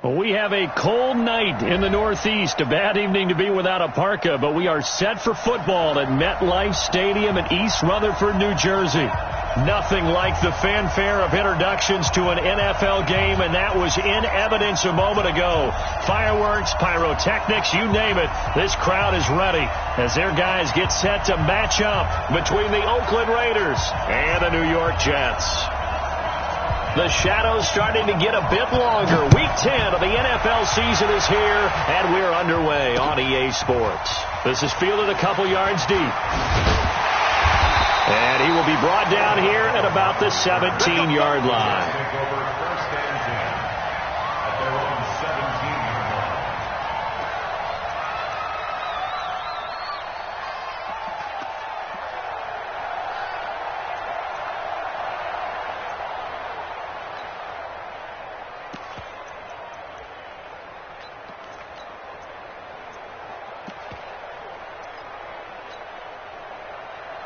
Well, we have a cold night in the Northeast. A bad evening to be without a parka, but we are set for football at MetLife Stadium in East Rutherford, New Jersey. Nothing like the fanfare of introductions to an NFL game, and that was in evidence a moment ago. Fireworks, pyrotechnics, you name it. This crowd is ready as their guys get set to match up between the Oakland Raiders and the New York Jets. The shadows starting to get a bit longer. Week 10 of the NFL season is here, and we're underway on EA Sports. This is fielded a couple yards deep. And he will be brought down here at about the 17-yard line.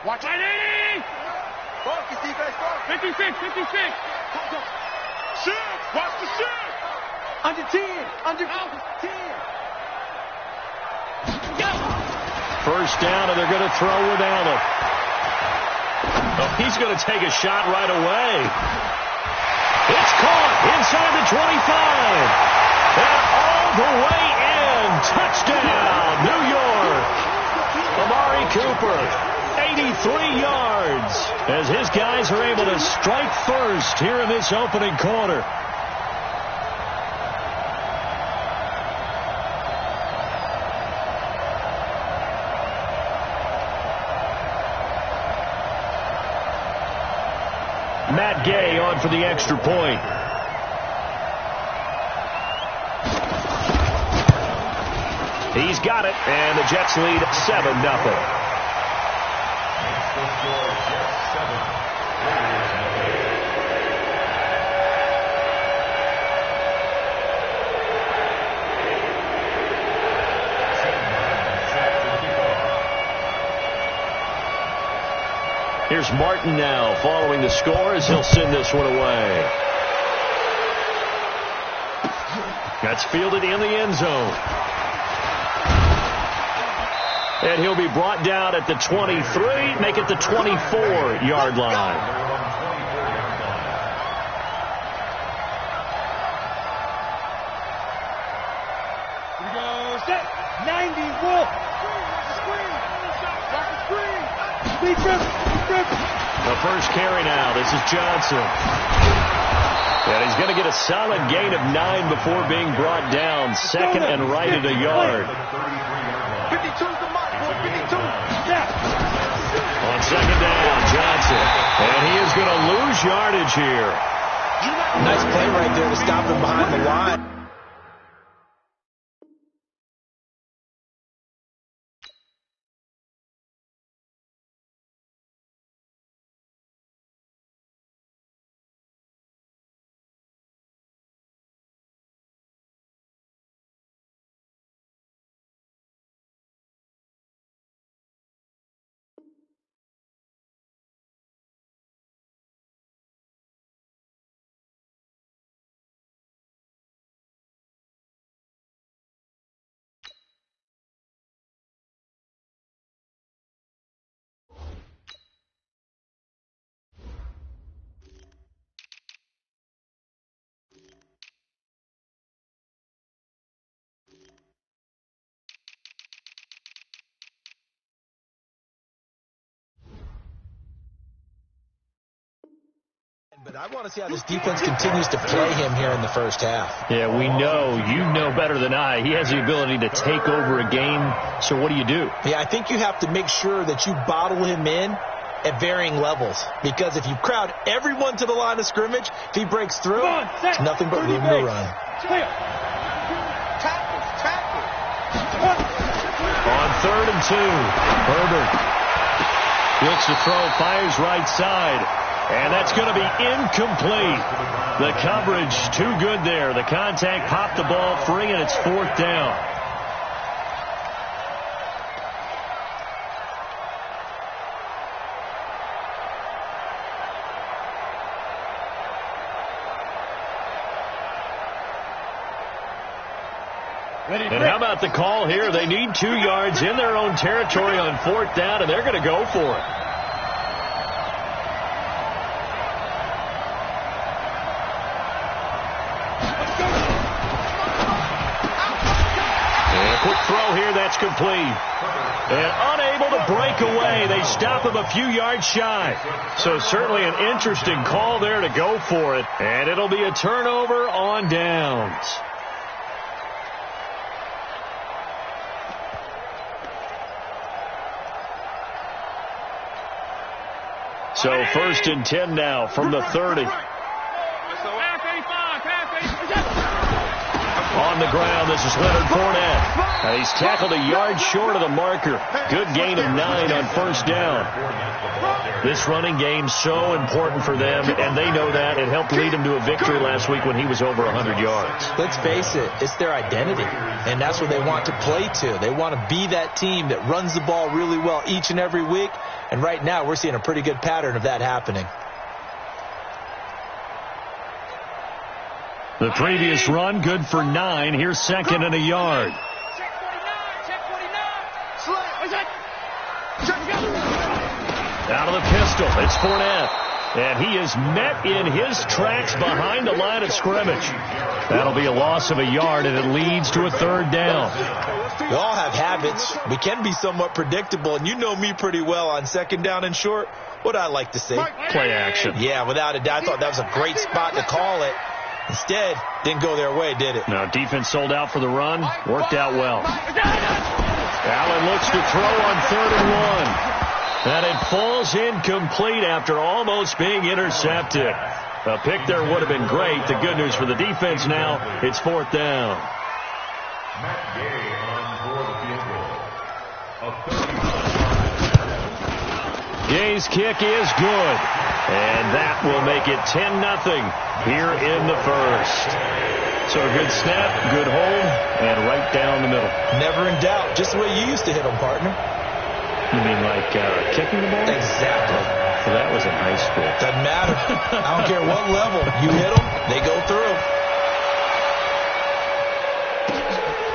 Watch it, 80! Focus, defense, focus. 56, 56. Shoot! Watch the shoot! Under 10, under 10. Go! First down, and they're going to throw with Allen. Oh, he's going to take a shot right away. It's caught inside the 25. And all the way in. Touchdown, New York. Amari Cooper. 83 yards as his guys are able to strike first here in this opening quarter. Matt Gay on for the extra point. He's He's got it, and the Jets lead 7-0. Here's Martin now following the score as he'll send this one away. That's fielded in the end zone. And he'll be brought down at the 23, make it the 24-yard line. Here we go, set, 90, roll. Screen. The first carry now. This is Johnson. And he's going to get a solid gain of 9 before being brought down. Second and right at a yard. 52's the mark, 52. On second down, Johnson. And he is going to lose yardage here. Nice play right there to stop him behind the line. But I want to see how this defense continues to play him here in the first half. Yeah, we know. You know better than I. He has the ability to take over a game. So what do you do? Yeah, I think you have to make sure that you bottle him in at varying levels. Because if you crowd everyone to the line of scrimmage, if he breaks through, it's nothing but room to run. On 3rd and 2, Herbert looks to throw, fires right side. And that's going to be incomplete. The coverage too good there. The contact popped the ball free, and it's 4th down. And how about the call here? They need 2 yards in their own territory on 4th down, and they're going to go for it. Quick throw here, that's complete. And unable to break away. They stop him a few yards shy. So certainly an interesting call there to go for it. And it'll be a turnover on downs. So 1st and 10 now from the 30. On the ground, this is Leonard Fournette. He's tackled a yard short of the marker. Good gain of 9 on 1st down. This running game so important for them, and they know that. It helped lead them to a victory last week when he was over 100 yards. Let's face it, it's their identity, and that's what they want to play to. They want to be that team that runs the ball really well each and every week, and right now we're seeing a pretty good pattern of that happening. The previous run, good for 9. Here's 2nd and a yard. Out of the pistol, it's Fournette. And he is met in his tracks behind the line of scrimmage. That'll be a loss of a yard, and it leads to a 3rd down. We all have habits. We can be somewhat predictable, and you know me pretty well on 2nd down and short. What I like to say? Play action. Yeah, without a doubt. I thought that was a great spot to call it. Instead, didn't go their way, did it? No, defense sold out for the run. Worked out well. Allen looks to throw on 3rd and 1. And it falls incomplete after almost being intercepted. A pick there would have been great. The good news for the defense now, it's 4th down. Gay's kick is good. And that will make it 10-0 here in the first. So a good snap, good hold, and right down the middle. Never in doubt. Just the way you used to hit them, partner. You mean like kicking the ball? Exactly. So that was in high school. Doesn't matter. I don't care what level. You hit them, they go through.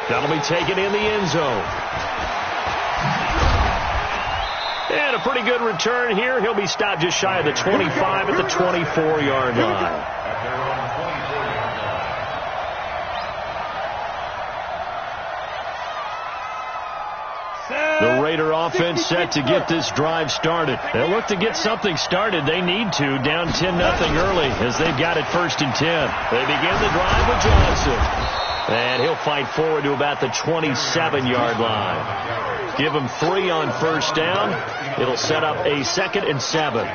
That'll be taken in the end zone. And a pretty good return here. He'll be stopped just shy of the 25 at the 24-yard line. The Raider offense set to get this drive started. They'll look to get something started. They need to, down 10-0 early as they've got it 1st and 10. They begin the drive with Johnson. And he'll fight forward to about the 27-yard line. Give him 3 on 1st down. It'll set up a 2nd and 7.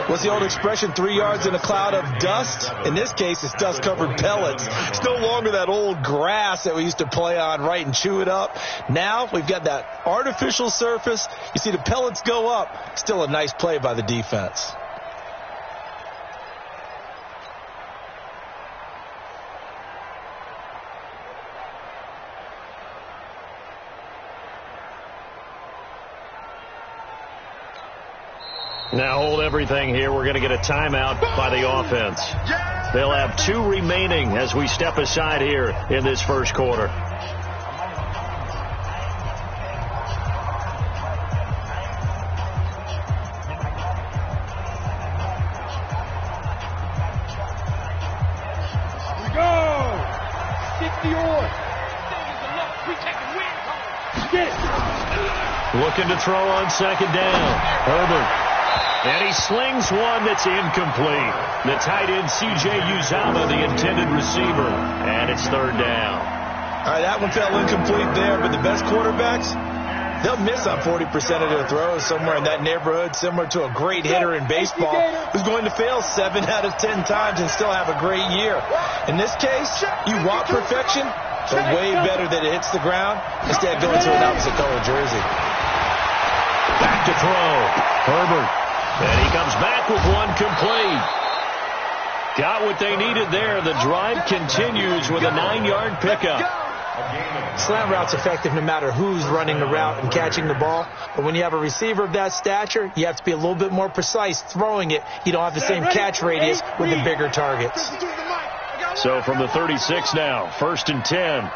What's the old expression, 3 yards in a cloud of dust? In this case, it's dust-covered pellets. It's no longer that old grass that we used to play on, right, and chew it up. Now we've got that artificial surface. You see the pellets go up. Still a nice play by the defense. Now hold everything here. We're going to get a timeout by the offense. They'll have 2 remaining as we step aside here in this first quarter. We go! 60 on. Looking to throw on 2nd down. Herbert. And he slings one that's incomplete. The tight end, C.J. Uzama, the intended receiver. And it's 3rd down. All right, that one fell incomplete there, but the best quarterbacks, they'll miss on 40% of their throws somewhere in that neighborhood, similar to a great hitter in baseball who's going to fail 7 out of 10 times and still have a great year. In this case, you want perfection, but way better that it hits the ground instead of going to an opposite color jersey. Back to throw. Herbert. And he comes back with one complete. Got what they needed there. The drive continues with a 9-yard pickup. Slant route's effective no matter who's running the route and catching the ball. But when you have a receiver of that stature, you have to be a little bit more precise throwing it. You don't have the same catch radius with the bigger targets. So from the 36 now, 1st and 10.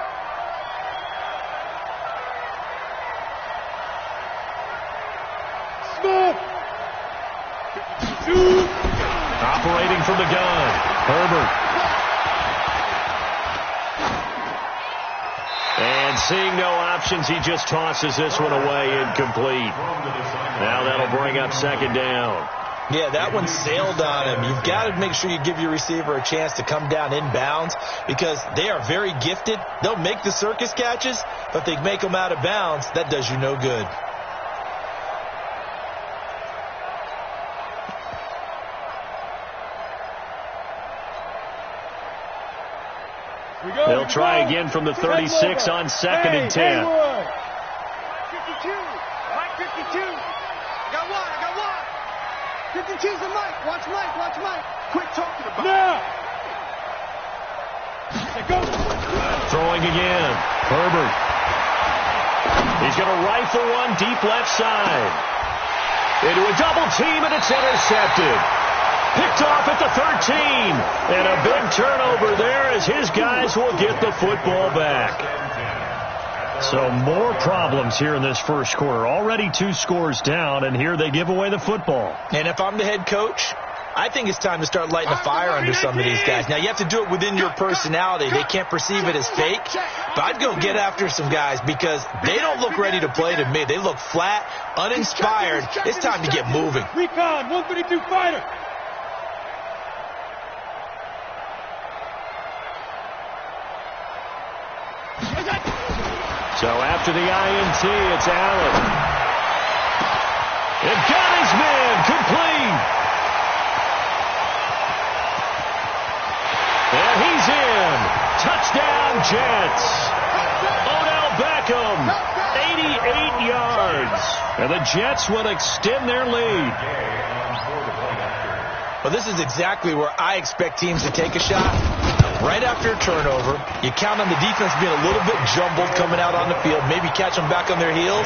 Operating from the gun, Herbert. And seeing no options, he just tosses this one away, incomplete. Now that'll bring up 2nd down. Yeah, that one sailed on him. You've got to make sure you give your receiver a chance to come down inbounds because they are very gifted. They'll make the circus catches, but if they make them out of bounds, that does you no good. They'll try again from the 36 on 2nd and 10. 52. Mike 52. Got one. 52's the Mike. Watch Mike. Quit talking about it. Go. Throwing again. Herbert. He's going to rifle one deep left side. Into a double team, and it's intercepted. Picked off at the 13. And a big turnover there as his guys will get the football back. So more problems here in this first quarter. Already 2 scores down, and here they give away the football. And if I'm the head coach, I think it's time to start lighting a fire under some of these guys. Now, you have to do it within your personality. They can't perceive it as fake. But I'd go get after some guys because they don't look ready to play to me. They look flat, uninspired. It's time to get moving. Recon, 132 fighter. So after the INT, it's Allen. And got his man complete. And he's in. Touchdown, Jets. Odell Beckham 88 yards. And the Jets will extend their lead. Well, this is exactly where I expect teams to take a shot. Right after a turnover, you count on the defense being a little bit jumbled coming out on the field, maybe catch them back on their heels,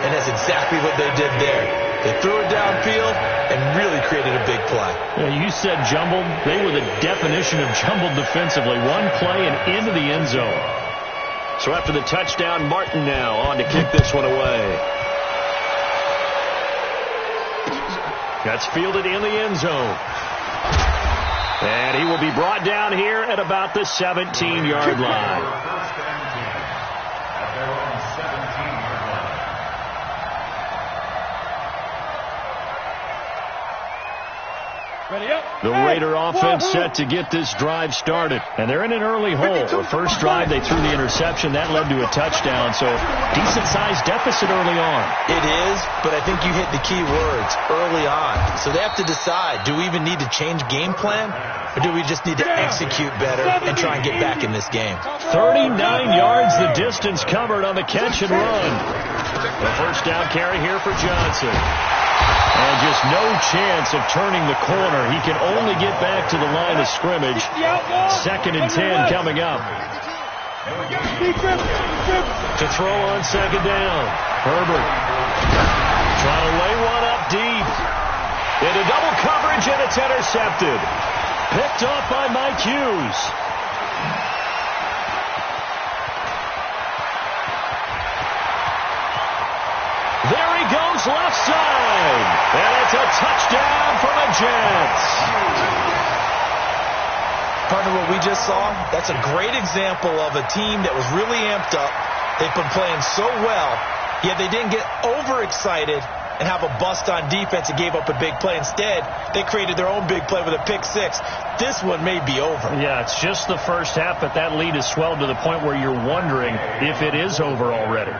and that's exactly what they did there. They threw it downfield and really created a big play. Yeah, you said jumbled. They were the definition of jumbled defensively. One play and into the end zone. So after the touchdown, Martin now on to kick this one away. That's fielded in the end zone. And he will be brought down here at about the 17-yard line. The Raider offense set to get this drive started. And they're in an early hole. The first drive, they threw the interception. That led to a touchdown. So decent-sized deficit early on. It is, but I think you hit the key words, early on. So they have to decide, do we even need to change game plan? Or do we just need to execute better and try and get back in this game? 39 yards the distance covered on the catch and run. The first down carry here for Johnson. And just no chance of turning the corner. He can only get back to the line of scrimmage. 2nd and 10 coming up. To throw on 2nd down. Herbert trying to lay one up deep. Into double coverage, and it's intercepted. Picked off by Mike Hughes. There he goes left side. And it's a touchdown for the Jets. Partner, what we just saw, that's a great example of a team that was really amped up. They've been playing so well, yet they didn't get overexcited and have a bust on defense and gave up a big play. Instead, they created their own big play with a pick six. This one may be over. Yeah, it's just the first half, but that lead has swelled to the point where you're wondering if it is over already.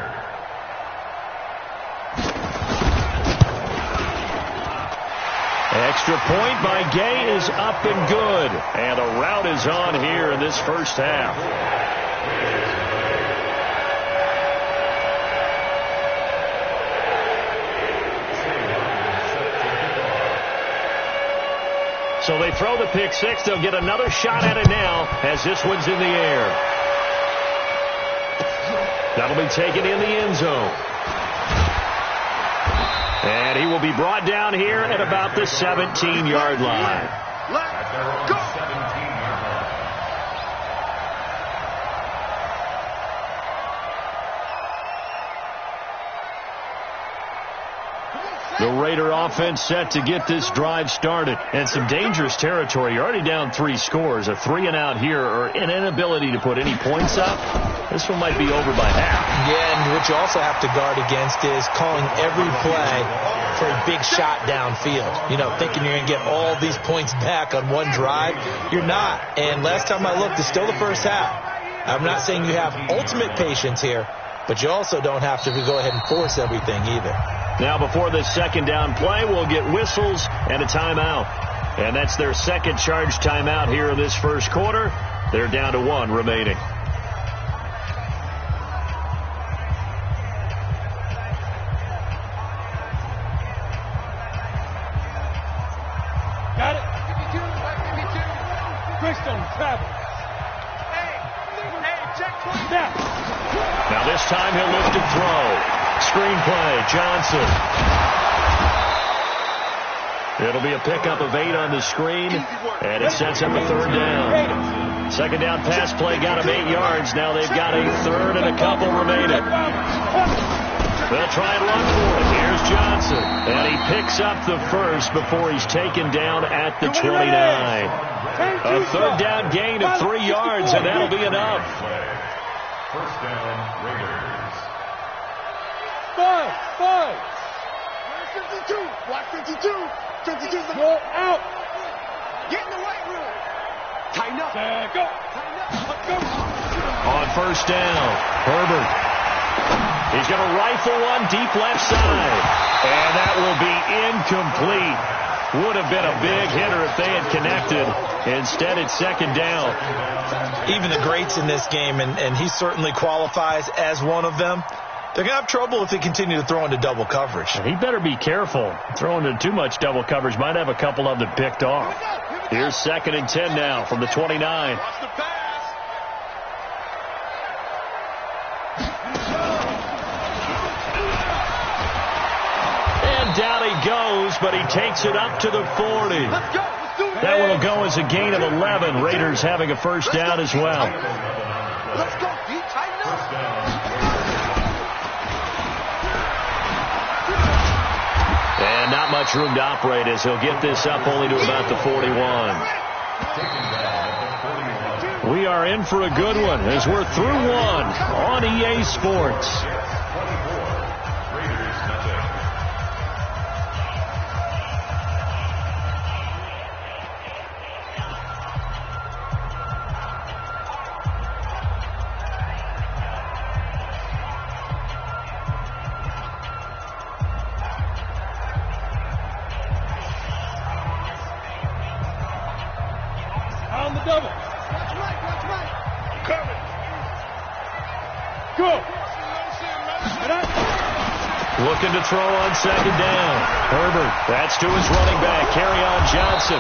Extra point by Gay is up and good. And a rout is on here in this first half. So they throw the pick six. They'll get another shot at it now as this one's in the air. That'll be taken in the end zone. And he will be brought down here at about the 17-yard line. Let's go. The Raider offense set to get this drive started. And some dangerous territory. You're already down 3 scores. A 3-and-out here or an inability to put any points up. This one might be over by half. Yeah, and what you also have to guard against is calling every play for a big shot downfield. You know, thinking you're going to get all these points back on one drive. You're not. And last time I looked, it's still the first half. I'm not saying you have ultimate patience here, but you also don't have to go ahead and force everything either. Now before this second down play, we'll get whistles and a timeout. And that's their second charge timeout here in this first quarter. They're down to 1 remaining. Got it. 52. Crystal, travel. Hey, check now. Now this time he'll lift and throw. Screen play, Johnson. It'll be a pickup of 8 on the screen, and it sets up a 3rd down. Second down pass play got him 8 yards. Now they've got a 3rd and a couple remaining. They'll try and run for it. Here's Johnson, and he picks up the first before he's taken down at the 29. A 3rd down gain of 3 yards, and that'll be enough. First down, Raiders. 5. 52. Block 52. 52. Go out. Get in the right room. Tighten up. Go. Tighten up. Go. On first down, Herbert. He's going to rifle one deep left side. And that will be incomplete. Would have been a big hitter if they had connected. Instead, it's second down. Even the greats in this game, and he certainly qualifies as one of them, They're going to have trouble if they continue to throw into double coverage. He better be careful. Throwing into too much double coverage might have a couple of them picked off. Here's 2nd and 10 now from the 29. And down he goes, but he takes it up to the 40. That one will go as a gain of 11. Raiders having a first down as well. Let's go, Pete. Tighten up. And not much room to operate as he'll get this up only to about the 41. We are in for a good one as we're through one on EA Sports. Looking to throw on 2nd down. Herbert, that's to his running back, Kerryon Johnson.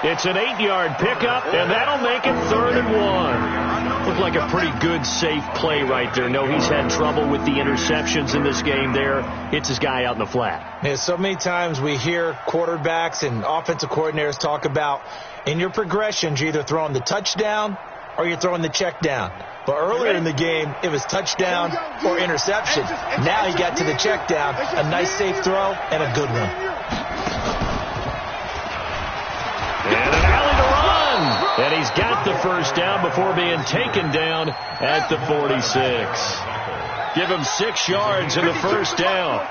It's an 8-yard pickup, and that'll make it 3rd and 1. Looked like a pretty good, safe play right there. No, he's had trouble with the interceptions in this game there. Hits his guy out in the flat. Yeah, so many times we hear quarterbacks and offensive coordinators talk about in your progressions, you're either throwing the touchdown or you're throwing the check down. But earlier in the game, it was touchdown or interception. Now he got to the check down. A nice safe throw and a good one. And an alley to run. And he's got the first down before being taken down at the 46. Give him 6 yards in the first down.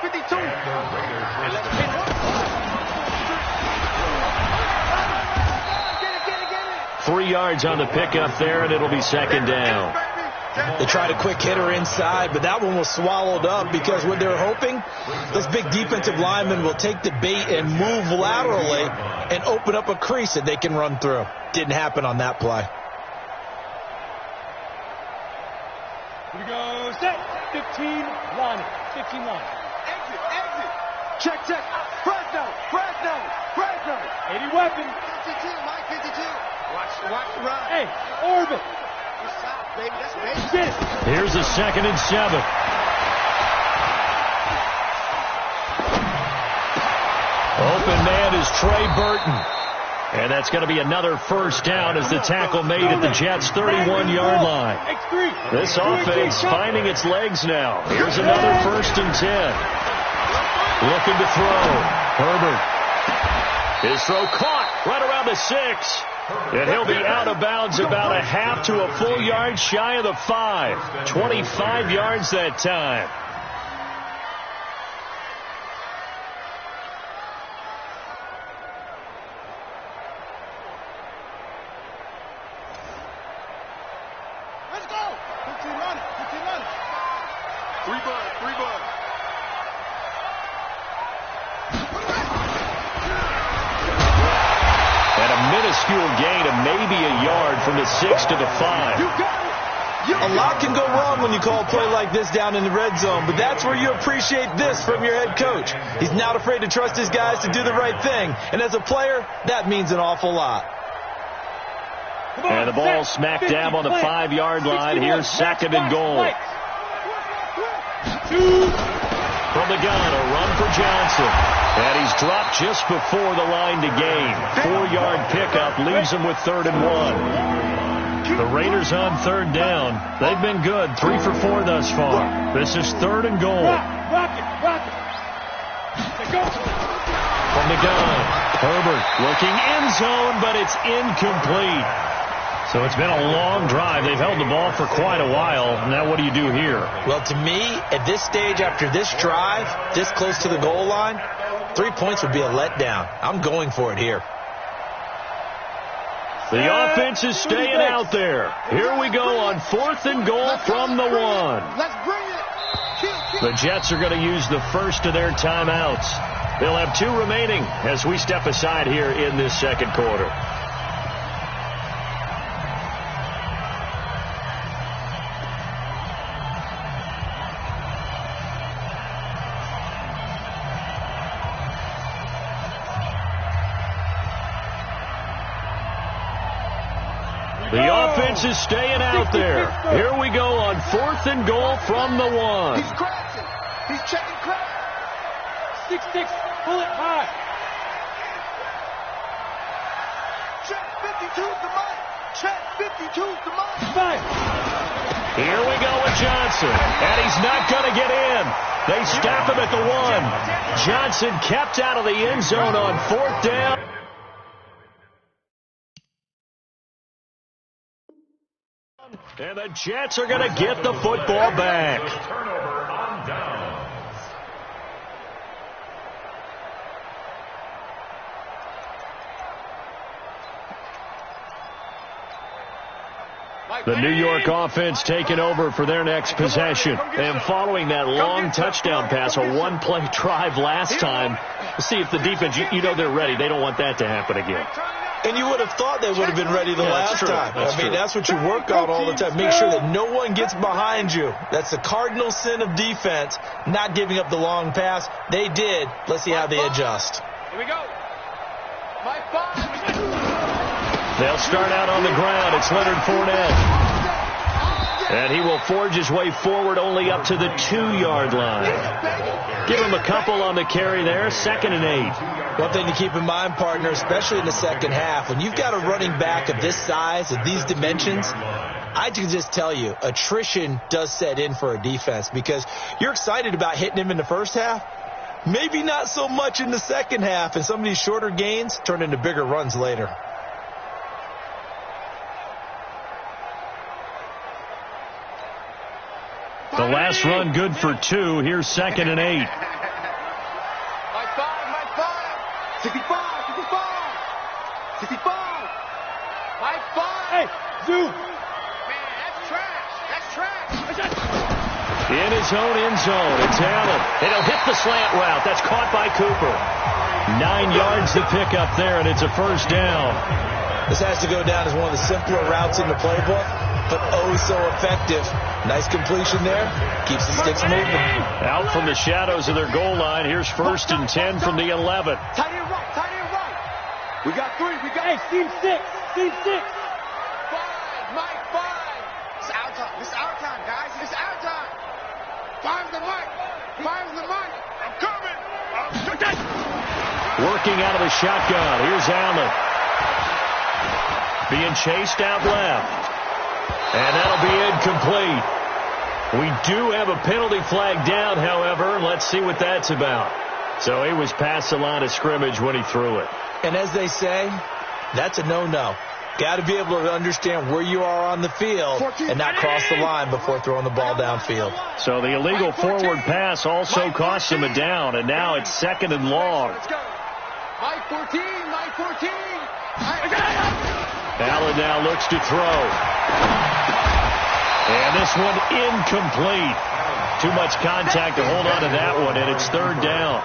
3 yards on the pickup there, and it'll be 2nd down. They tried a quick hitter inside, but that one was swallowed up because what they're hoping, those big defensive linemen will take the bait and move laterally and open up a crease that they can run through. Didn't happen on that play. Here we go. Set. 15 line. 15 line. Exit. Check. Fresno. 80 weapon. 52, Mike 52. Watch the run. Hey, orbit. Baby, that's baby. Here's a 2nd and 7. Open man is Trey Burton. And that's going to be another first down as the tackle made at the Jets' 31-yard line. This offense finding its legs now. Here's another 1st and 10. Looking to throw. Herbert. His throw caught right around the 6. And he'll be out of bounds about a half to a full yard shy of the 5. 25 yards that time. Let's go. 15 running. 3 bud. And a minuscule gain of maybe a yard from the 6 to the 5. A lot can go wrong when you call a play like this down in the red zone, but that's where you appreciate this from your head coach. He's not afraid to trust his guys to do the right thing, and as a player, that means an awful lot. And the ball smack dab on the 5-yard line. Here's 2nd and goal. From the gun, a run for Johnson. And he's dropped just before the line to gain. 4-yard pickup leaves him with 3rd and 1. The Raiders on 3rd down. They've been good, 3 for 4 thus far. This is 3rd and goal. From the gun, Herbert looking end zone, but it's incomplete. So it's been a long drive. They've held the ball for quite a while. Now what do you do here? Well, to me, at this stage, after this drive, this close to the goal line, 3 points would be a letdown. I'm going for it here. The offense is staying out there. Here we go on 4th and goal from the 1. Let's bring it. The Jets are going to use the first of their timeouts. They'll have 2 remaining as we step aside here in this 2nd quarter. The offense is staying out there. Here we go on 4th and goal from the 1. He's crashing. He's checking crash. 6-6. Pull it high. Check 52's the mic. Check 52's the mic. 5. Here we go with Johnson. And he's not going to get in. They stop him at the 1. Johnson kept out of the end zone on 4th down. And the Jets are going to get the football back. Turnover on downs. The New York offense taking over for their next possession. And following that long touchdown pass, a one-play drive last time, let's see if the defense, you know they're ready. They don't want that to happen again. And you would have thought they would have been ready the last time. That's what you work on all the time. Make sure that no one gets behind you. That's the cardinal sin of defense, not giving up the long pass. They did. Let's see how they adjust. Here we go. My 5. They'll start out on the ground. It's Leonard Fournette. And he will forge his way forward only up to the 2-yard line. Give him a couple on the carry there. 2nd and 8. One thing to keep in mind, partner, especially in the second half, when you've got a running back of this size, of these dimensions, I can just tell you, attrition does set in for a defense because you're excited about hitting him in the first half. Maybe not so much in the second half, and some of these shorter gains turn into bigger runs later. The last run good for 2. Here's 2nd and 8. My 5. 65. 65. 65. My 5. Hey, Zoo. Man, that's trash. That's trash. In his own end zone, it's Allen. And he'll hit the slant route. That's caught by Cooper. 9 yards to pick up there, and it's a first down. This has to go down as one of the simpler routes in the playbook, but oh so effective. Nice completion there. Keeps the sticks moving. Out from the shadows of their goal line. Here's 1st and 10 from the 11. Tight end right. Tight end right. We got 3. We got. Hey, team 6. Team 6. 5. My 5. It's our time. It's our time, guys. It's our time. 5's the mic. 5's the mic. I'm coming. Working out of the shotgun. Here's Allen. Being chased out left. And that'll be incomplete. We do have a penalty flag down, however. Let's see what that's about. So he was past the line of scrimmage when he threw it. And as they say, that's a no-no. Got to be able to understand where you are on the field and not cross the line before throwing the ball downfield. So the illegal forward pass also cost him a down, and now it's 2nd and long. Mike 14. Mike 14. Allen now looks to throw. And this one incomplete. Too much contact to hold on to that one, and it's 3rd down.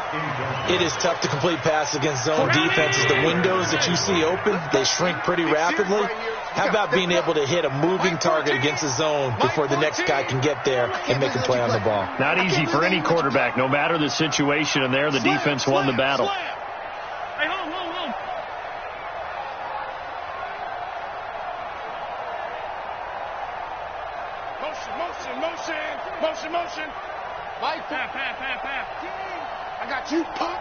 It is tough to complete pass against zone defenses. The windows that you see open, they shrink pretty rapidly. How about being able to hit a moving target against the zone before the next guy can get there and make a play on the ball? Not easy for any quarterback, no matter the situation, and there the defense won the battle. Hey, hold. Motion. Mike, pass. I got you, pop.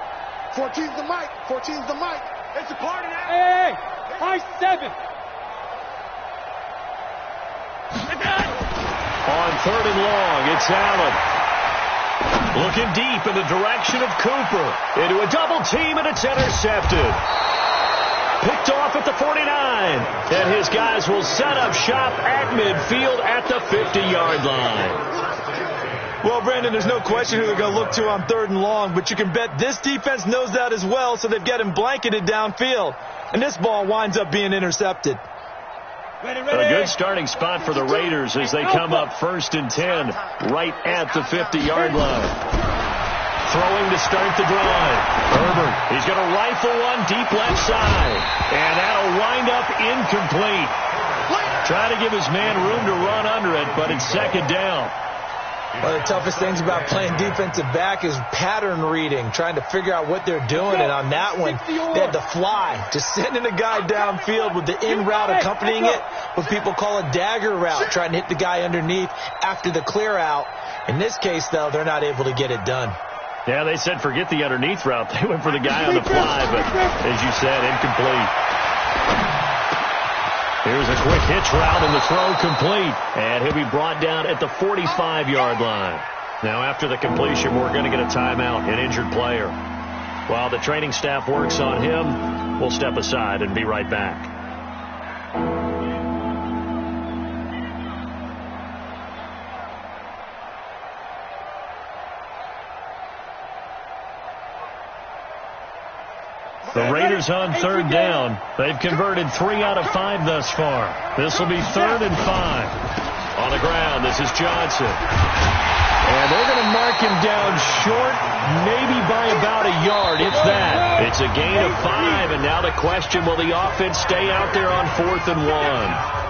14's the mic. 14's the mic. It's a party now. Hey, high 7. On 3rd and long, it's Allen. Looking deep in the direction of Cooper. Into a double team, and it's intercepted. Picked off at the 49. And his guys will set up shop at midfield at the 50-yard line. Well, Brandon, there's no question who they're going to look to on 3rd and long, but you can bet this defense knows that as well, so they've got him blanketed downfield. And this ball winds up being intercepted. Ready. A good starting spot for the Raiders as they come up 1st and 10 right at the 50-yard line. Throwing to start the drive. Herbert, he's going to rifle one deep left side. And that'll wind up incomplete. Try to give his man room to run under it, but it's 2nd down. One of the toughest things about playing defensive back is pattern reading, trying to figure out what they're doing. And on that one, they had to fly, just sending a guy downfield with the in route accompanying it, what people call a dagger route, trying to hit the guy underneath after the clear out. In this case, though, they're not able to get it done. Yeah, they said forget the underneath route. They went for the guy on the fly, but as you said, incomplete. Here's a quick hitch route and the throw complete. And he'll be brought down at the 45-yard line. Now after the completion, we're going to get a timeout, an injured player. While the training staff works on him, we'll step aside and be right back. The Raiders on third down. They've converted 3 out of 5 thus far. This will be 3rd and 5. On the ground, this is Johnson. And they're going to mark him down short, maybe by about a yard, if that. It's a gain of 5, and now the question, will the offense stay out there on 4th and 1?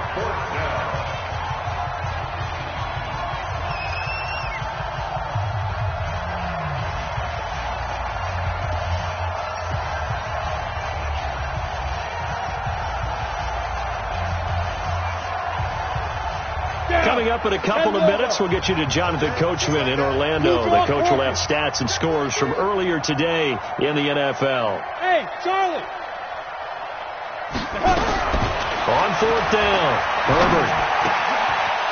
Coming up in a couple of minutes, we'll get you to Jonathan Coachman in Orlando. The coach will have stats and scores from earlier today in the NFL. Hey, Charlie! On 4th down, Herbert.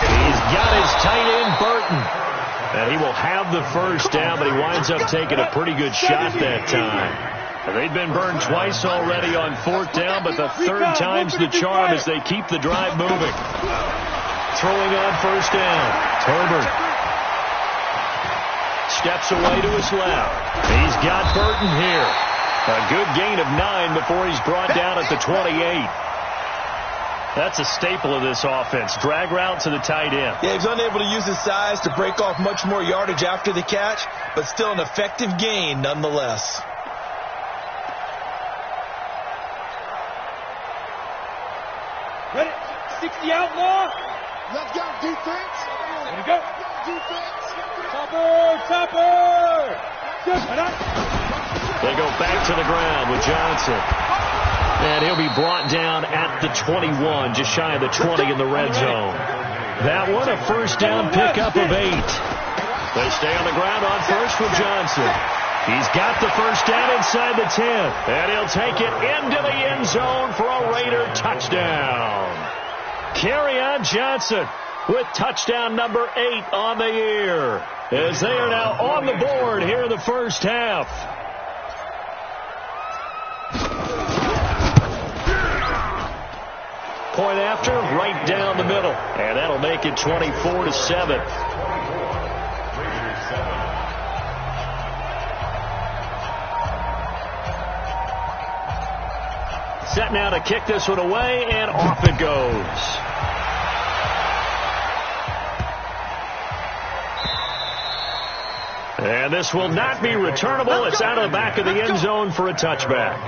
He's got his tight end, Burton. And he will have the first down, but he winds up taking a pretty good shot that time. They've been burned twice already on 4th down, but the 3rd time's the charm as they keep the drive moving. Throwing on 1st down. Herbert steps away to his left. He's got Burton here. A good gain of 9 before he's brought down at the 28. That's a staple of this offense. Drag route to the tight end. Yeah, he's unable to use his size to break off much more yardage after the catch, but still an effective gain nonetheless. Ready? 60 outlaw. Let's go, defense. There we go. Defense. Topper. They go back to the ground with Johnson. And he'll be brought down at the 21, just shy of the 20 in the red zone. That one, a 1st down pickup of 8. They stay on the ground on 1st with Johnson. He's got the 1st down inside the 10. And he'll take it into the end zone for a Raider touchdown. Kerryon Johnson with touchdown number 8 on the year, as they are now on the board here in the first half. Point after, right down the middle, and that'll make it 24-7. Set now to kick this one away, and off it goes. And this will not be returnable. It's out of the back of the end zone for a touchback.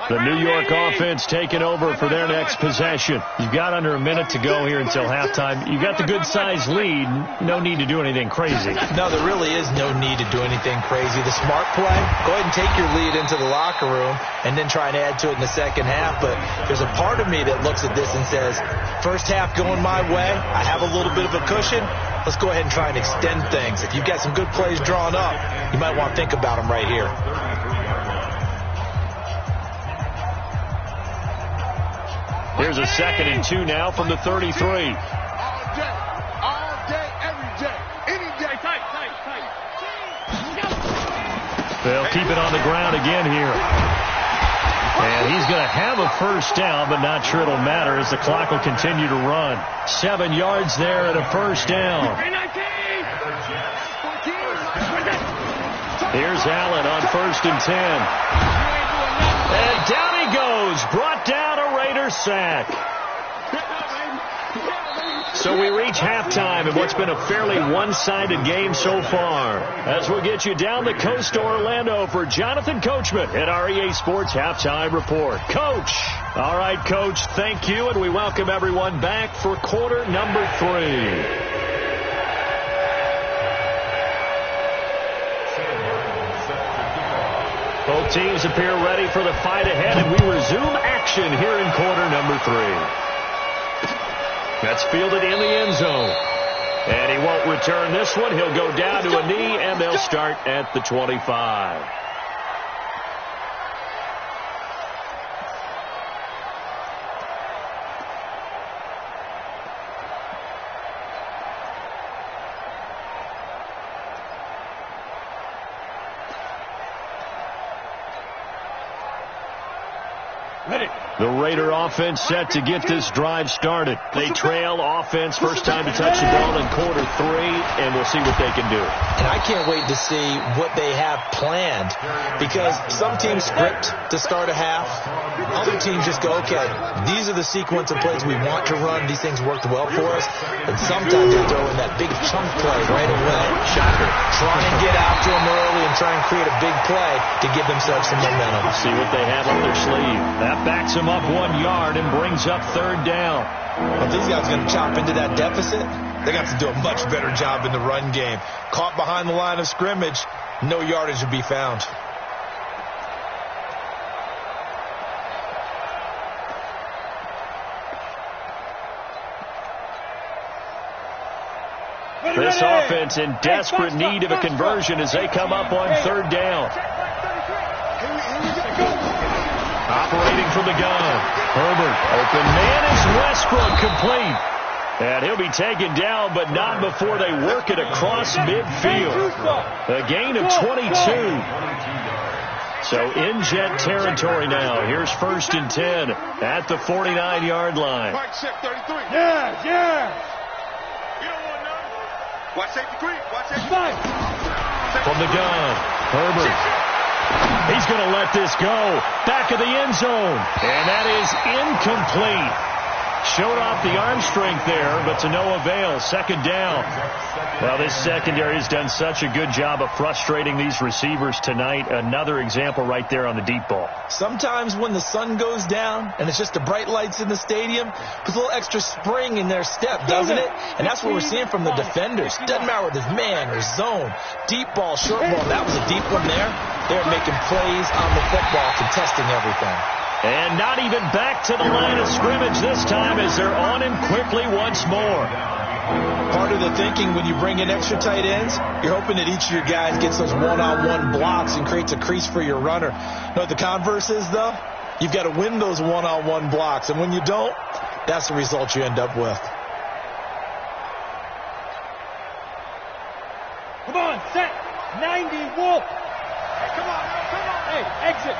The New York offense taking over for their next possession. You've got under a minute to go here until halftime. You've got the good-sized lead. No need to do anything crazy. No, there really is no need to do anything crazy. The smart play, go ahead and take your lead into the locker room and then try and add to it in the second half. But there's a part of me that looks at this and says, first half going my way, I have a little bit of a cushion. Let's go ahead and try and extend things. If you've got some good plays drawn up, you might want to think about them right here. Here's a 2nd and 2 now from the 33. All day, every day, any day. Tight. They'll keep it on the ground again here. And he's going to have a first down, but not sure it'll matter as the clock will continue to run. 7 yards there and a first down. Here's Allen on 1st and 10. And down he goes, brought down a Raider sack. So we reach halftime in what's been a fairly one-sided game so far. As we'll get you down the coast to Orlando for Jonathan Coachman at our EA Sports Halftime Report. Coach! All right, Coach, thank you, and we welcome everyone back for quarter number 3. Both teams appear ready for the fight ahead, and we resume action here in quarter number 3. That's fielded in the end zone. And he won't return this one. He'll go down to a knee, and they'll start at the 25. The Raider offense set to get this drive started. They trail offense, first time to touch the ball in quarter 3, and we'll see what they can do. And I can't wait to see what they have planned, because some teams script to start a half. Other teams just go, okay, these are the sequence of plays we want to run. These things worked well for us. And sometimes they throw in that big chunk play right away. Shocker. Try and get after them early and try and create a big play to give themselves some momentum. See what they have on their sleeve. That backs them up 1 yard and brings up third down. If these guys are going to chop into that deficit, they got to do a much better job in the run game. Caught behind the line of scrimmage, no yardage to be found. This offense in desperate need of a conversion as they come up on third down. Operating from the gun. Herbert, open man is Westbrook, complete. And he'll be taken down, but not before they work it across midfield. A gain of 22. So in Jet territory now. Here's 1st and 10 at the 49-yard line. Yeah. Watch safety creep. Watch safety Five. From the gun, Herbert. He's going to let this go. Back of the end zone. And that is incomplete. Showed off the arm strength there, but to no avail. Second down. Well, this secondary has done such a good job of frustrating these receivers tonight. Another example right there on the deep ball. Sometimes when the sun goes down and it's just the bright lights in the stadium, puts a little extra spring in their step, doesn't it? And that's what we're seeing from the defenders. Doesn't matter whether it's man or zone. Deep ball, short ball. That was a deep one there. They're making plays on the football, contesting everything. And not even back to the line of scrimmage this time as they're on him quickly once more. Part of the thinking when you bring in extra tight ends, you're hoping that each of your guys gets those one-on-one blocks and creates a crease for your runner. You know what the converse is, though? You've got to win those one-on-one blocks, and when you don't, that's the result you end up with. Come on, set. 90, Wolf. Hey, come on. Hey, exit.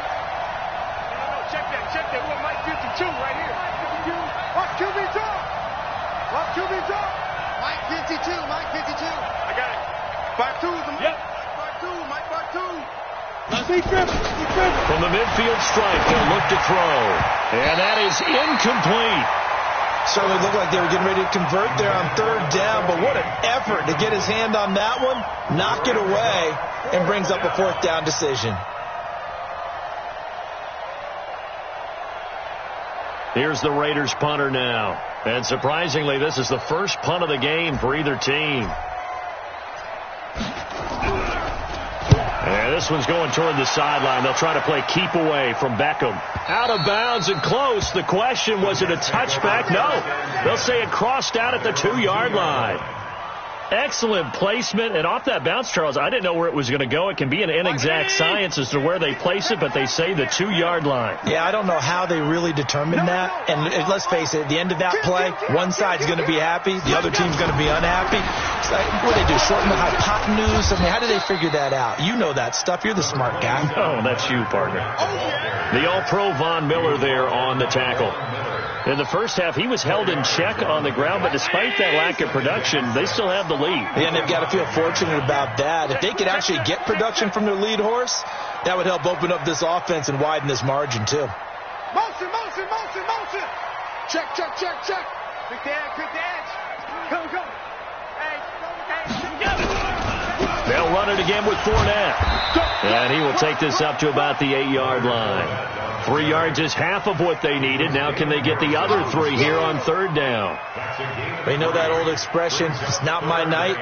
Check that. We're Mike 52 right here. Watch QB drop. Mike 52. I got it. 5-2 is the Yep. 5-2. Mike 5-2. See Griff. From the midfield stripe, they'll look to throw. And that is incomplete. Certainly looked like they were getting ready to convert there on third down, but what an effort to get his hand on that one, knock it away, and brings up a 4th down decision. Here's the Raiders punter now. And surprisingly, this is the first punt of the game for either team. And this one's going toward the sideline. They'll try to play keep away from Beckham. Out of bounds and close. The question, was it a touchback? No. They'll say it crossed out at the 2-yard line. Excellent placement. And off that bounce, Charles, I didn't know where it was going to go. It can be an inexact science as to where they place it, but they say the 2-yard line. Yeah, I don't know how they really determined that. And let's face it, at the end of that play, one side's going to be happy, the other team's going to be unhappy. It's like, what do they do, shorten the hypotenuse? I mean, how do they figure that out? You know that stuff. You're the smart guy. Oh, that's you, partner. The All-Pro Von Miller there on the tackle. In the first half, he was held in check on the ground, but despite that lack of production, they still have the lead. And they've got to feel fortunate about that. If they could actually get production from their lead horse, that would help open up this offense and widen this margin, too. Motion. Check. Quick the edge. They'll run it again with Fournette. And he will take this up to about the 8-yard line. 3 yards is half of what they needed. Now can they get the other 3 here on third down? You know that old expression, it's not my night.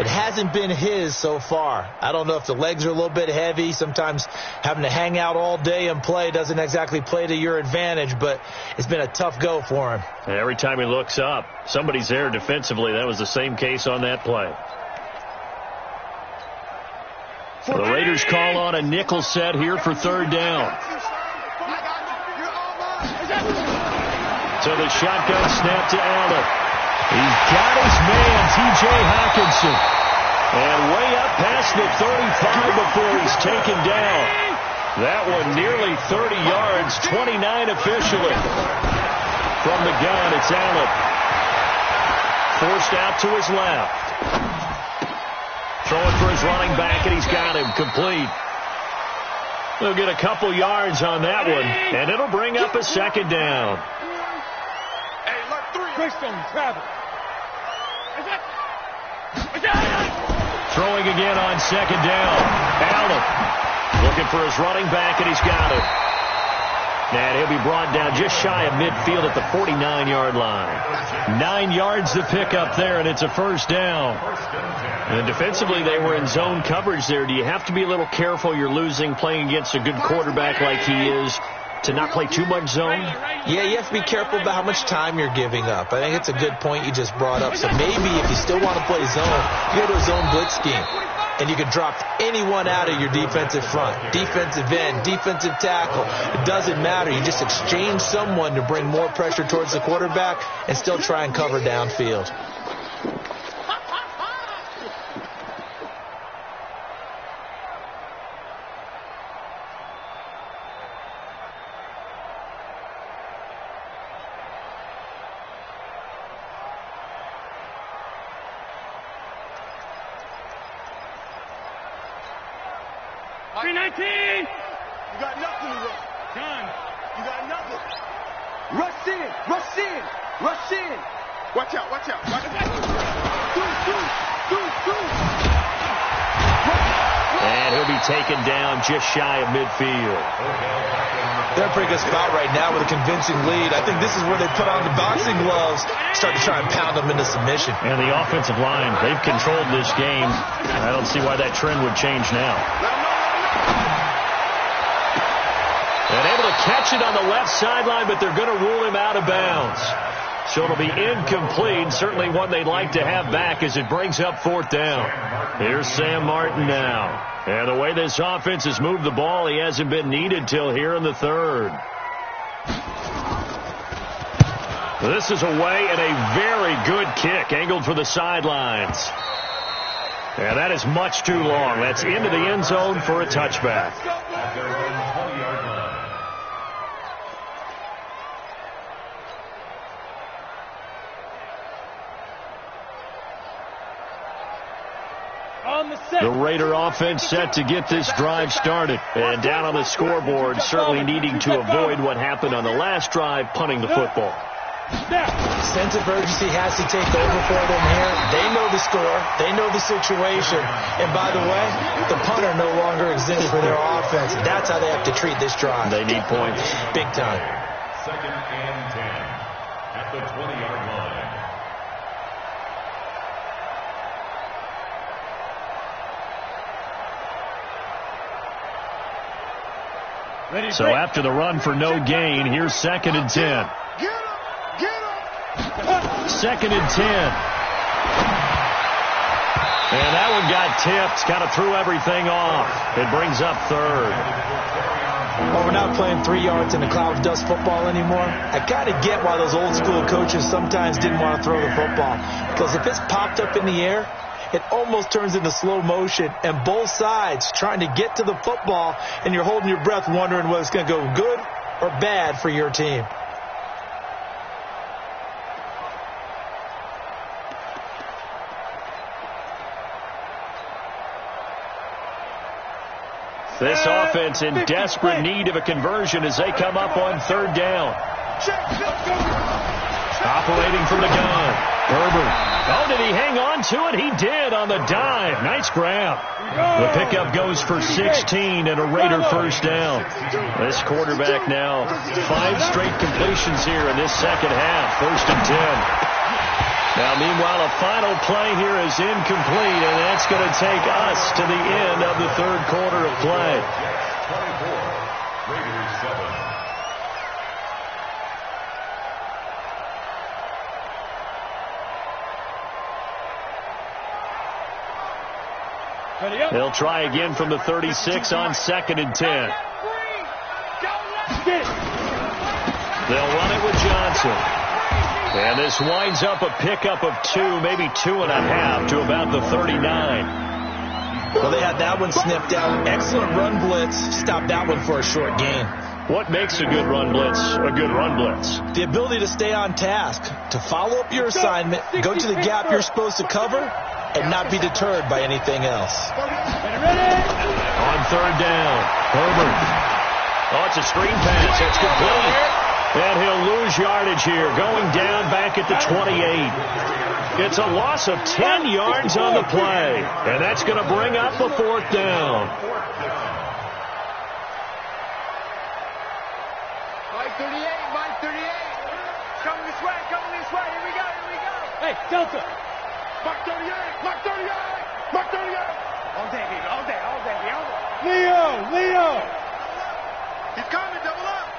It hasn't been his so far. I don't know if the legs are a little bit heavy. Sometimes having to hang out all day and play doesn't exactly play to your advantage, but it's been a tough go for him. Every time he looks up, somebody's there defensively. That was the same case on that play. The Raiders call on a nickel set here for third down. So the shotgun snap to Allen. He's got his man, T.J. Hockenson. And way up past the 35 before he's taken down. That one nearly 30 yards, 29 officially. From the gun, it's Allen. Forced out to his left. Throwing for his running back, and he's got him complete. They'll get a couple yards on that one, and it'll bring up a second down. Throwing again on second down. Allen looking for his running back, and he's got it. And he'll be brought down just shy of midfield at the 49-yard line. 9 yards to pick up there, and it's a first down. And defensively, they were in zone coverage there. Do you have to be a little careful you're losing playing against a good quarterback like he is to not play too much zone? Yeah, you have to be careful about how much time you're giving up. I think it's a good point you just brought up. So maybe if you still want to play zone, you go to a zone blitz scheme. And you can drop anyone out of your defensive front. Defensive end, defensive tackle. It doesn't matter. You just exchange someone to bring more pressure towards the quarterback and still try and cover downfield. You got nothing to rush. Done. You got nothing. Rush in. Rush in. Rush in. Watch out. Watch out. Watch out. And he'll be taken down just shy of midfield. They're a pretty good spot right now with a convincing lead. I think this is where they put on the boxing gloves, start to try and pound them into submission. And the offensive line, they've controlled this game. I don't see why that trend would change now. And able to catch it on the left sideline, but they're going to rule him out of bounds. So it'll be incomplete. Certainly one they'd like to have back as it brings up fourth down. Here's Sam Martin now. And the way this offense has moved the ball, he hasn't been needed till here in the third. This is away and a very good kick angled for the sidelines. And that is much too long. That's into the end zone for a touchback. The Raider offense set to get this drive started. And down on the scoreboard, certainly needing to avoid what happened on the last drive, punting the football. Sense of urgency has to take over for them here. They know the score. They know the situation. And by the way, the punter no longer exists for their offense. That's how they have to treat this drive. They need points. Big time. 2nd and 10 at the 20-yard line. So after the run for no gain, here's 2nd and 10. Get him. 2nd and 10. And that one got tipped. Kind of threw everything off. It brings up third. Well, we're not playing 3 yards in a cloud of dust football anymore. I kind of get why those old school coaches sometimes didn't want to throw the football. Because if it's popped up in the air, it almost turns into slow motion, and both sides trying to get to the football, and you're holding your breath wondering whether it's going to go good or bad for your team. This offense in desperate need of a conversion as they come up on third down. Operating from the gun. Herbert. Oh, did he hang on to it? He did on the dive. Nice grab. The pickup goes for 16 and a Raider first down. This quarterback now 5 straight completions here in this second half. 1st and 10. Now, meanwhile, a final play here is incomplete, and that's going to take us to the end of the 3rd quarter of play. 24, Raiders 7. They'll try again from the 36 on 2nd and 10. They'll run it with Johnson. And this winds up a pickup of 2, maybe 2.5 to about the 39. Well, they had that one snipped out. Excellent run blitz. Stopped that one for a short gain. What makes a good run blitz a good run blitz? The ability to stay on task, to follow up your assignment, go to the gap you're supposed to cover, and not be deterred by anything else. On 3rd down, Herbert. Oh, it's a screen pass. It's complete. And he'll lose yardage here, going down back at the 28. It's a loss of 10 yards on the play, and that's going to bring up a 4th down. Mike 38, Mike 38. Coming this way, here we go. Hey, Delta. Mike 38, Mike 38, Mike 38. All day, baby, all day. Leo. He's coming, double up.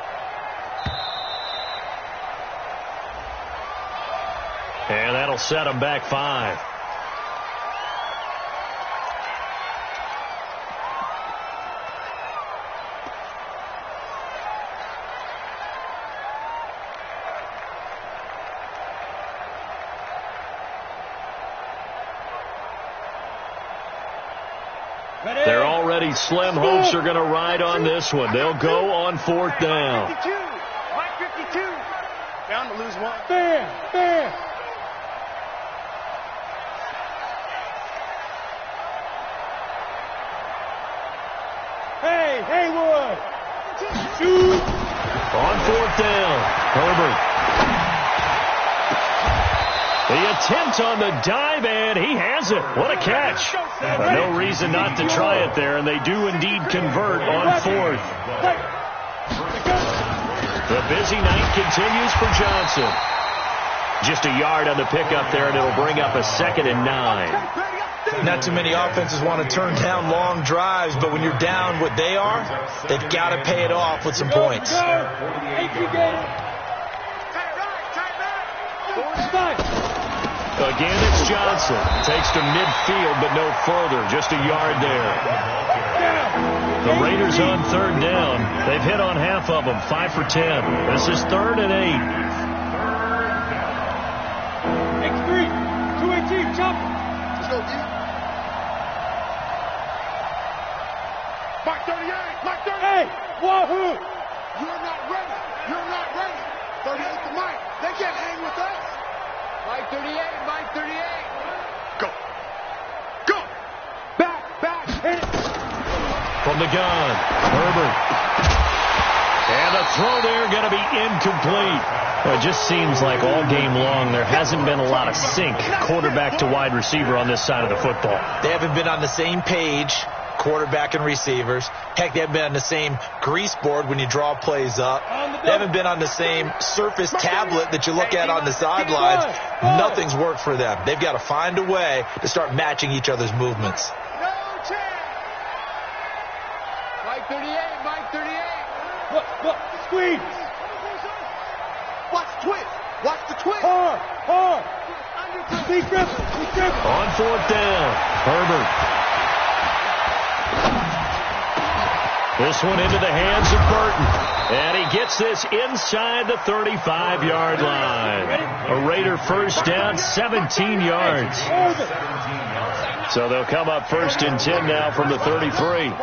And that'll set him back 5. They're already slim hopes are going to ride on this one. They'll go on 4th down. Mike 52. Down to lose 1. Fair. Hey, Haywood. Shoot. On 4th down, Herbert. The attempt on the dive, and he has it. What a catch. No reason not to try it there, and they do indeed convert on 4th. The busy night continues for Johnson. Just a yard on the pickup there, and it'll bring up a 2nd and 9. Not too many offenses want to turn down long drives, but when you're down what they are, they've got to pay it off with some points. Again, it's Johnson. Takes to midfield, but no further. Just a yard there. The Raiders on 3rd down. They've hit on half of them, 5 for 10. This is 3rd and 8. X3, 218, chop. Let's go, D. Mike 38, Mike 38. Hey, wahoo. You're not ready. 38 to Mike. They can't hang with us. Mike 38, Mike 38. Go. Back, hit it. From the gun, Herbert. And the throw there going to be incomplete. Well, it just seems like all game long there hasn't been a lot of sync quarterback to wide receiver on this side of the football. They haven't been on the same page, quarterback and receivers. Heck, they haven't been on the same grease board when you draw plays up. They haven't been on the same surface tablet that you look at on the sidelines. Nothing's worked for them. They've got to find a way to start matching each other's movements. No chance. Mike 38, Mike 38. Look, squeeze. Watch the twist. Hard. Be dribble. On 4th down, Herbert. This one into the hands of Burton. And he gets this inside the 35-yard line. A Raider first down, 17 yards. So they'll come up 1st and 10 now from the 33.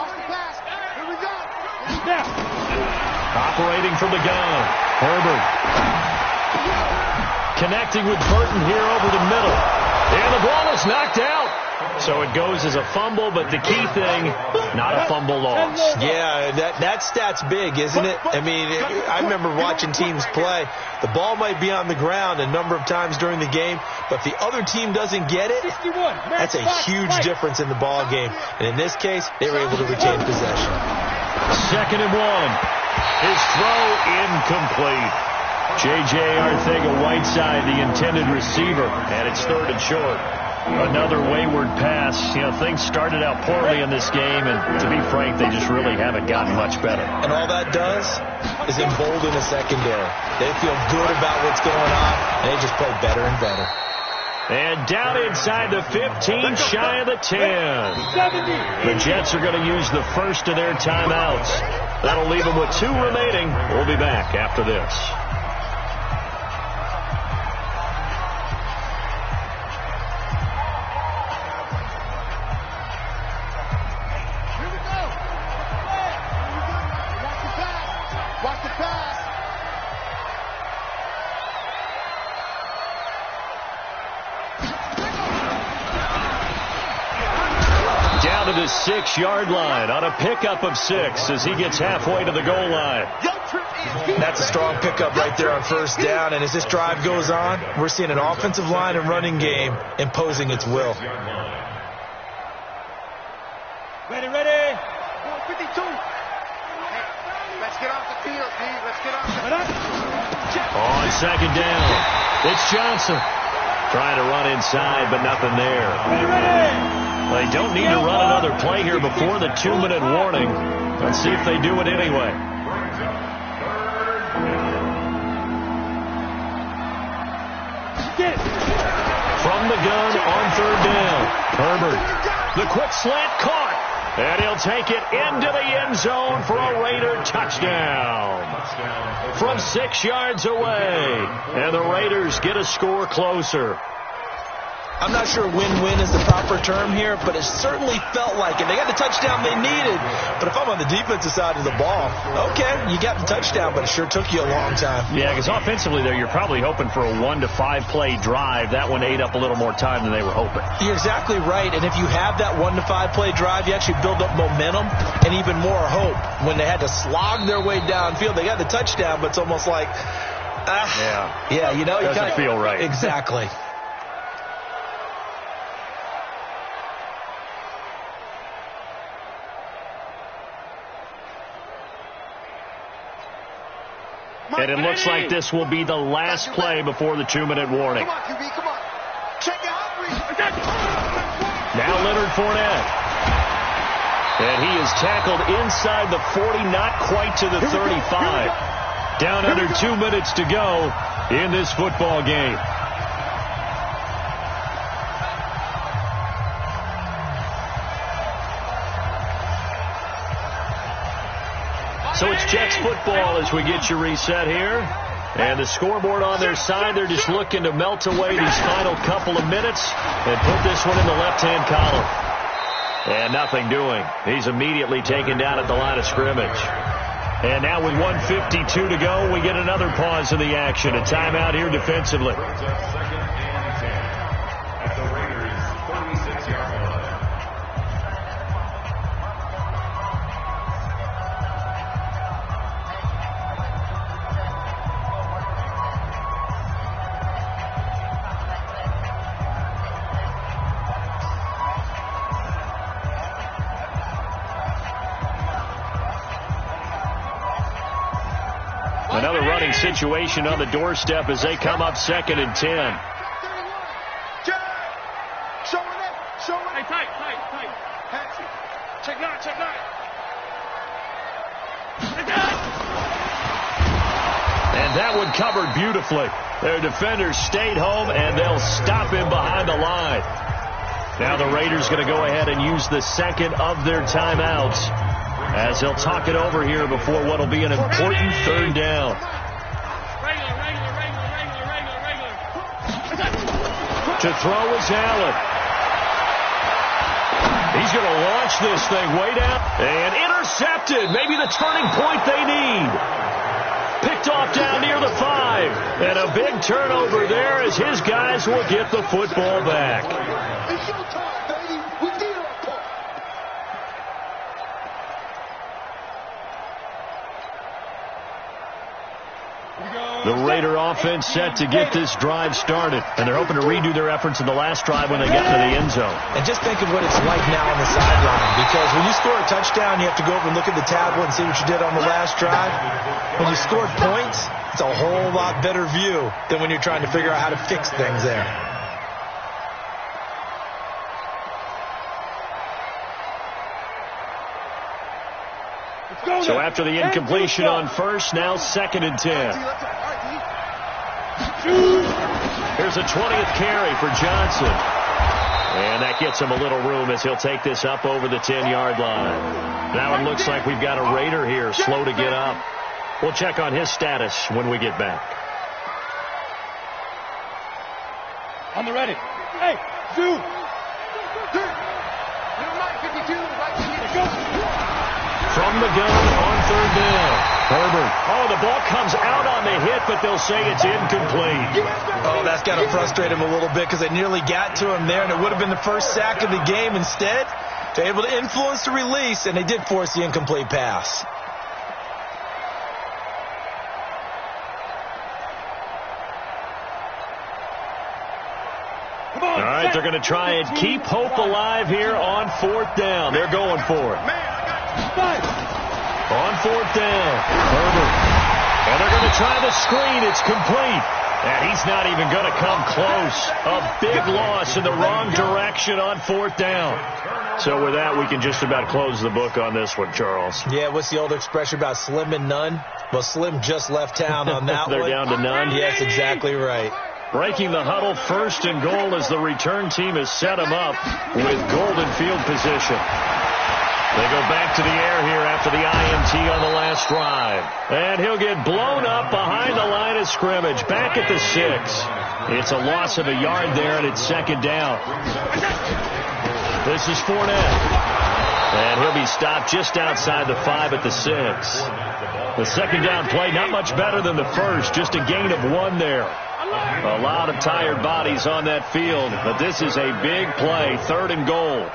Operating from the gun, Herbert. Connecting with Burton here over the middle. And the ball is knocked out. So it goes as a fumble, but the key thing, not a fumble loss. Yeah, that stat's big, isn't it? I mean, I remember watching teams play. The ball might be on the ground a number of times during the game, but if the other team doesn't get it, that's a huge difference in the ball game. And in this case, they were able to retain possession. 2nd and 1. His throw incomplete. J.J. Arcega-Whiteside, the intended receiver, and it's 3rd and short. Another wayward pass. You know, things started out poorly in this game, and to be frank, they just really haven't gotten much better. And all that does is embolden a secondary. They feel good about what's going on, and they just play better and better. And down inside the 15, shy of the 10. The Jets are going to use the first of their timeouts. That'll leave them with 2 remaining. We'll be back after this. To the 6-yard line on a pickup of 6 as he gets halfway to the goal line. That's a strong pickup right there on 1st down, and as this drive goes on, we're seeing an offensive line and running game imposing its will. Ready. 52. Let's get off the field, Steve. Let's get off the field. On 2nd down, it's Johnson. Trying to run inside, but nothing there. Ready. They don't need to run another play here before the 2-minute warning. Let's see if they do it anyway. From the gun on 3rd down. Herbert, the quick slant caught. And he'll take it into the end zone for a Raider touchdown. From 6 yards away. And the Raiders get a score closer. I'm not sure win-win is the proper term here, but it certainly felt like it. They got the touchdown they needed, but if I'm on the defensive side of the ball, okay, you got the touchdown, but it sure took you a long time. Yeah, because offensively there, you're probably hoping for a 1 to 5 play drive. That one ate up a little more time than they were hoping. You're exactly right, and if you have that 1 to 5 play drive, you actually build up momentum and even more hope. When they had to slog their way downfield, they got the touchdown, but it's almost like, yeah, you know, it doesn't feel right. Exactly. And it looks like this will be the last play before the 2-minute warning. Come on, QB, come on. Check your outreach. Now Leonard Fournette. And he is tackled inside the 40, not quite to the 35. Down under 2 minutes to go in this football game. So it's Jets football as we get you reset here. And the scoreboard on their side, they're just looking to melt away these final couple of minutes and put this one in the left-hand column. And nothing doing. He's immediately taken down at the line of scrimmage. And now with 1:52 to go, we get another pause in the action. A timeout here defensively. Another running situation on the doorstep as they come up 2nd and 10. Hey, tight. Check nine. And that one covered beautifully. Their defenders stayed home, and they'll stop him behind the line. Now the Raiders going to go ahead and use the 2nd of their timeouts, as they'll talk it over here before what will be an important 3rd down. To throw is Allen. He's going to launch this thing way down. And intercepted. Maybe the turning point they need. Picked off down near the 5. And a big turnover there as his guys will get the football back. The Raider offense set to get this drive started, and they're hoping to redo their efforts in the last drive when they get to the end zone. And just think of what it's like now on the sideline, because when you score a touchdown, you have to go over and look at the tablet and see what you did on the last drive. When you scored points, it's a whole lot better view than when you're trying to figure out how to fix things there. So after the incompletion on first, now 2nd and 10. Here's a 20th carry for Johnson. And that gets him a little room as he'll take this up over the 10-yard line. Now it looks like we've got a Raider here, slow to get up. We'll check on his status when we get back. On the ready. Hey, Zoo. From the gun on 3rd down. Herbert. Oh, the ball comes out on the hit, but they'll say it's incomplete. Oh, that's got to frustrate him a little bit because they nearly got to him there, and it would have been the first sack of the game. Instead, they're able to influence the release, and they did force the incomplete pass. All right, they're going to try and keep hope alive here on 4th down. They're going for it. On 4th down, Herbert. And they're going to try the screen. It's complete. And he's not even going to come close. A big loss in the wrong direction on 4th down. So with that, we can just about close the book on this one, Charles. Yeah, what's the old expression about slim and none? Well, Slim just left town on that They're one. down to none? Yes, exactly right. Breaking the huddle, 1st and goal as the return team has set him up with golden field position. They go back to the air here after the INT on the last drive. And he'll get blown up behind the line of scrimmage, back at the 6. It's a loss of a yard there, and it's 2nd down. This is Fournette. And he'll be stopped just outside the 5 at the 6. The 2nd down play, not much better than the first, just a gain of 1 there. A lot of tired bodies on that field, but this is a big play, 3rd and goal.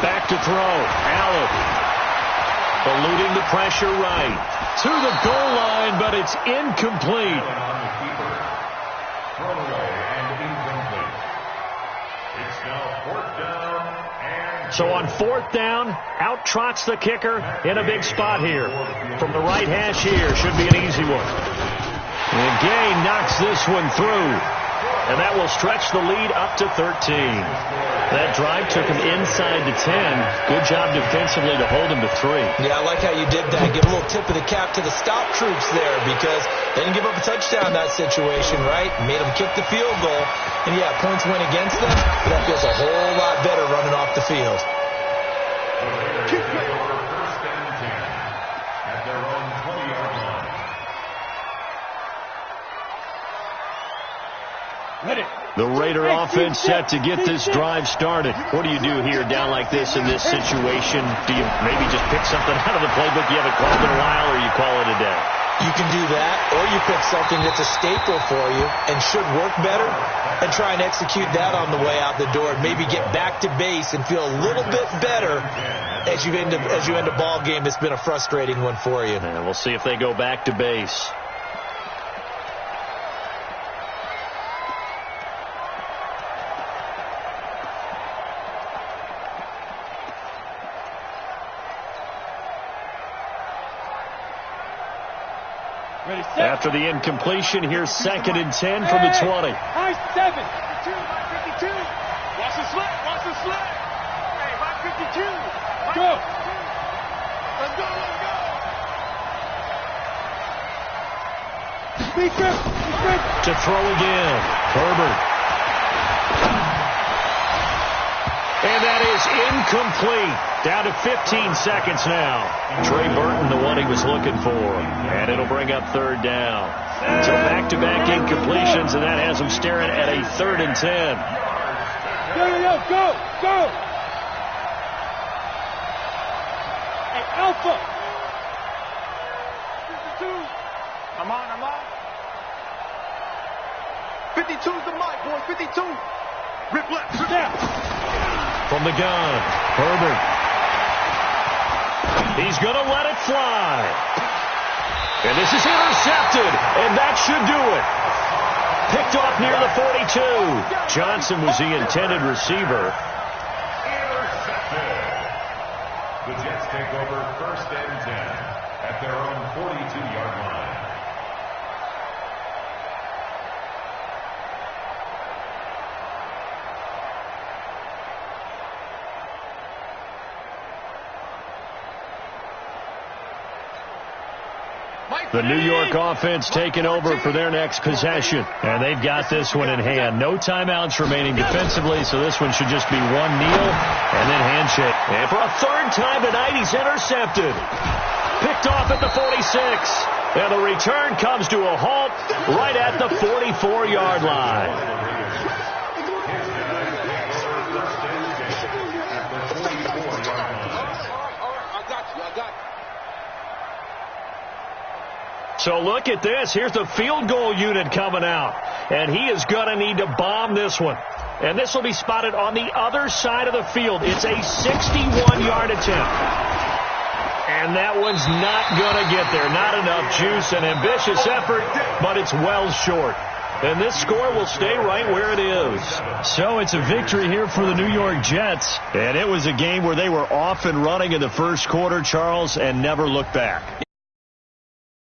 Back to throw. Allen. Eluding the pressure right. To the goal line, but it's incomplete. So on 4th down, out trots the kicker in a big spot here. From the right hash here, should be an easy one. And Gay knocks this one through. And that will stretch the lead up to 13. That drive took him inside the 10. Good job defensively to hold him to 3. Yeah, I like how you did that. Give a little tip of the cap to the stop troops there because they didn't give up a touchdown in that situation, right? Made them kick the field goal. And, yeah, points went against them, but that feels a whole lot better running off the field. The Raider offense set to get this drive started. What do you do here down like this in this situation? Do you maybe just pick something out of the playbook you haven't called in a while, or you call it a day? You can do that, or you pick something that's a staple for you and should work better and try and execute that on the way out the door and maybe get back to base and feel a little bit better as you end a ball game that's been a frustrating one for you. And we'll see if they go back to base. After the incompletion, here's 2nd and 10 from the 20. High 7. 52. Watch the slip. Watch the slip. Hey, 52. Go. Let's go. Let's go. To throw again. Herbert. And that is incomplete. Down to 15 seconds now. Trey Burton, the one he was looking for. And it'll bring up 3rd down. So back-to-back incompletions, and that has him staring at a 3rd and 10. Go. Hey, Alpha. 52. I'm on. 52's the mic, boys. 52. Rip left. Snap. From the gun, Herbert. He's going to let it fly. And this is intercepted, and that should do it. Picked off near the 42. Johnson was the intended receiver. Intercepted. The Jets take over 1st and 10 at their own 42-yard line. The New York offense taking over for their next possession. And they've got this one in hand. No timeouts remaining defensively, so this one should just be one kneel and then handshake. And for a 3rd time tonight, he's intercepted. Picked off at the 46. And the return comes to a halt right at the 44-yard line. So look at this. Here's the field goal unit coming out. And he is going to need to bomb this one. And this will be spotted on the other side of the field. It's a 61-yard attempt. And that one's not going to get there. Not enough juice. An ambitious effort, but it's well short. And this score will stay right where it is. So it's a victory here for the New York Jets. And it was a game where they were off and running in the first quarter, Charles, and never looked back.